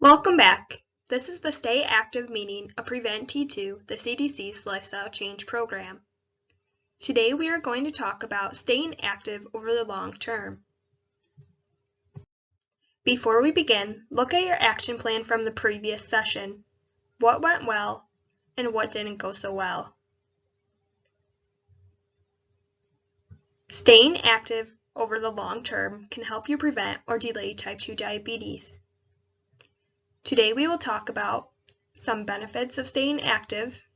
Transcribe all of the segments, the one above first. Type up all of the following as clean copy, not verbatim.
Welcome back. This is the Stay Active meeting of Prevent T2, the CDC's Lifestyle Change Program. Today we are going to talk about staying active over the long term. Before we begin, look at your action plan from the previous session. What went well and what didn't go so well. Staying active over the long term can help you prevent or delay type 2 diabetes. Today we will talk about some benefits of staying active,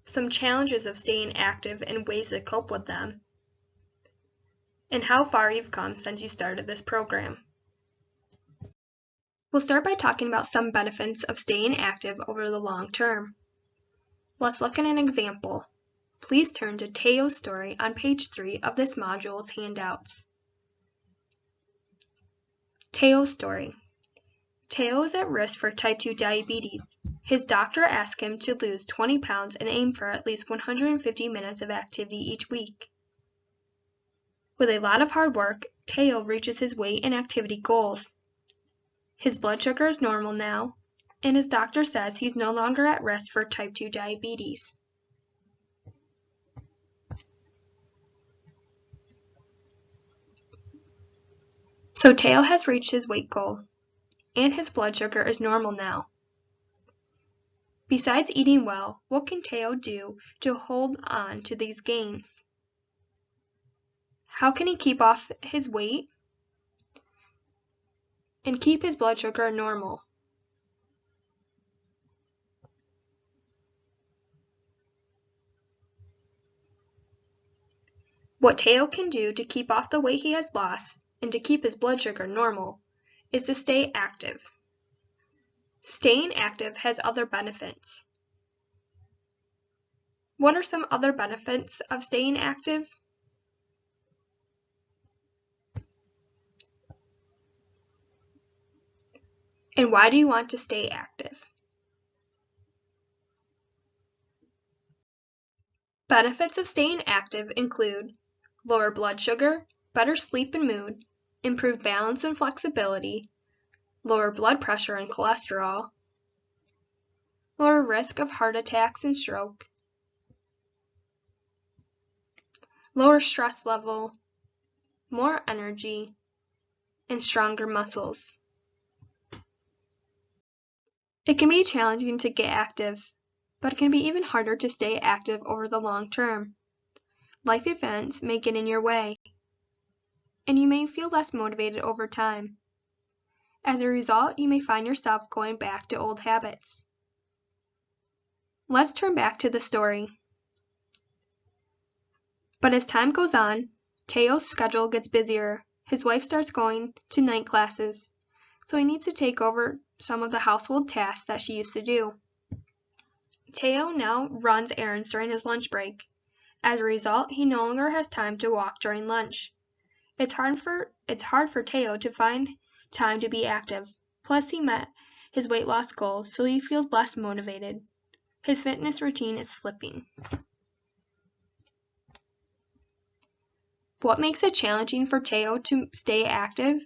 some challenges of staying active and ways to cope with them, and how far you've come since you started this program. We'll start by talking about some benefits of staying active over the long term. Let's look at an example. Please turn to Teo's story on page 3 of this module's handouts. Teo's story. Teo is at risk for type 2 diabetes. His doctor asked him to lose 20 pounds and aim for at least 150 minutes of activity each week. With a lot of hard work, Teo reaches his weight and activity goals. His blood sugar is normal now, and his doctor says he's no longer at risk for type 2 diabetes. So Teo has reached his weight goal, and his blood sugar is normal now. Besides eating well, what can Teo do to hold on to these gains? How can he keep off his weight and keep his blood sugar normal? What Teo can do to keep off the weight he has lost and to keep his blood sugar normal is to stay active. Staying active has other benefits. What are some other benefits of staying active? And why do you want to stay active? Benefits of staying active include lower blood sugar, better sleep and mood, improved balance and flexibility, lower blood pressure and cholesterol, lower risk of heart attacks and stroke, lower stress level, more energy, and stronger muscles. It can be challenging to get active, but it can be even harder to stay active over the long term. Life events may get in your way, and you may feel less motivated over time. As a result, you may find yourself going back to old habits. Let's turn back to the story. But as time goes on, Teo's schedule gets busier. His wife starts going to night classes, so he needs to take over some of the household tasks that she used to do. Teo now runs errands during his lunch break. As a result, he no longer has time to walk during lunch. It's hard for Teo to find time to be active. Plus, he met his weight loss goal, so he feels less motivated. His fitness routine is slipping. What makes it challenging for Teo to stay active?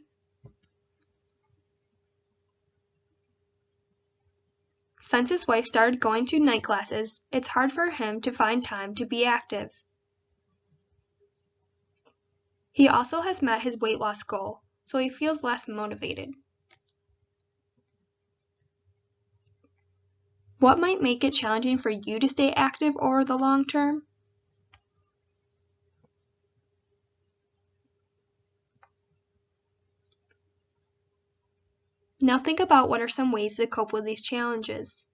Since his wife started going to night classes, it's hard for him to find time to be active. He also has met his weight loss goal, so he feels less motivated. What might make it challenging for you to stay active over the long term? Now think about what are some ways to cope with these challenges.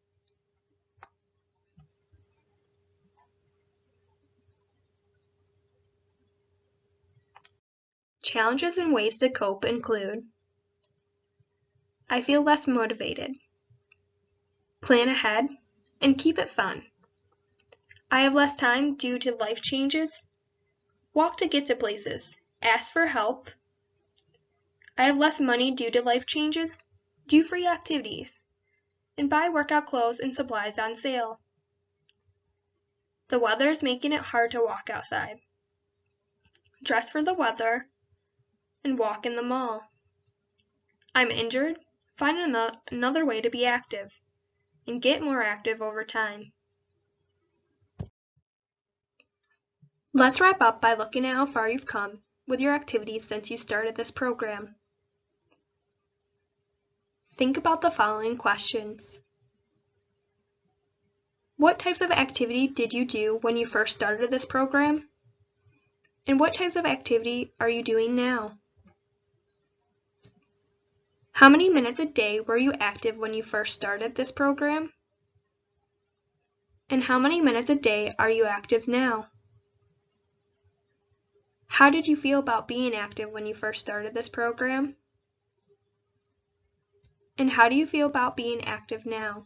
Challenges and ways to cope include: I feel less motivated. Plan ahead and keep it fun. I have less time due to life changes. Walk to get to places. Ask for help. I have less money due to life changes. Do free activities. And buy workout clothes and supplies on sale. The weather is making it hard to walk outside. Dress for the weather and walk in the mall. I'm injured. Find another way to be active, and get more active over time. Let's wrap up by looking at how far you've come with your activities since you started this program. Think about the following questions. What types of activity did you do when you first started this program? And what types of activity are you doing now? How many minutes a day were you active when you first started this program? And how many minutes a day are you active now? How did you feel about being active when you first started this program? And how do you feel about being active now?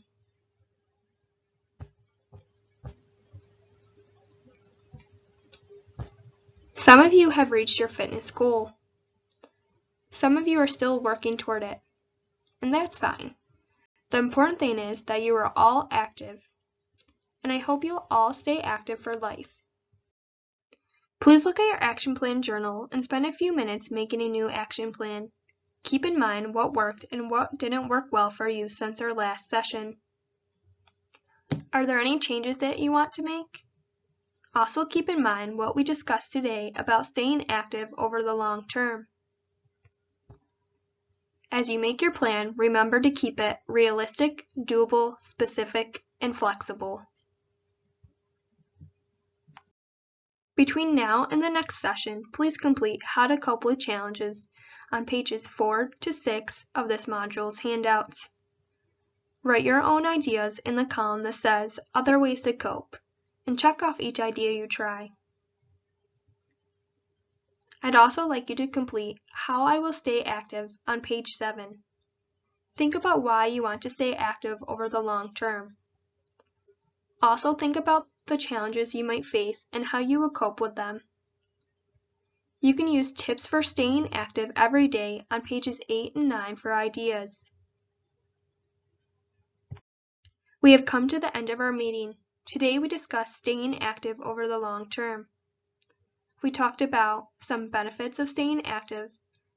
Some of you have reached your fitness goal. Some of you are still working toward it, and that's fine. The important thing is that you are all active, and I hope you'll all stay active for life. Please look at your action plan journal and spend a few minutes making a new action plan. Keep in mind what worked and what didn't work well for you since our last session. Are there any changes that you want to make? Also keep in mind what we discussed today about staying active over the long term. As you make your plan, remember to keep it realistic, doable, specific, and flexible. Between now and the next session, please complete How to Cope with Challenges on pages 4 to 6 of this module's handouts. Write your own ideas in the column that says Other Ways to Cope, and check off each idea you try. I'd also like you to complete How I Will Stay Active on page 7. Think about why you want to stay active over the long term. Also think about the challenges you might face and how you will cope with them. You can use tips for staying active every day on pages 8 and 9 for ideas. We have come to the end of our meeting. Today we discussed staying active over the long term. We talked about some benefits of staying active,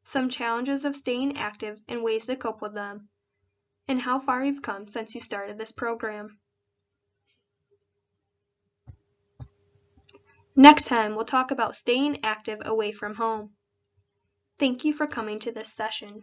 some challenges of staying active and ways to cope with them, and how far you've come since you started this program. Next time, we'll talk about staying active away from home. Thank you for coming to this session.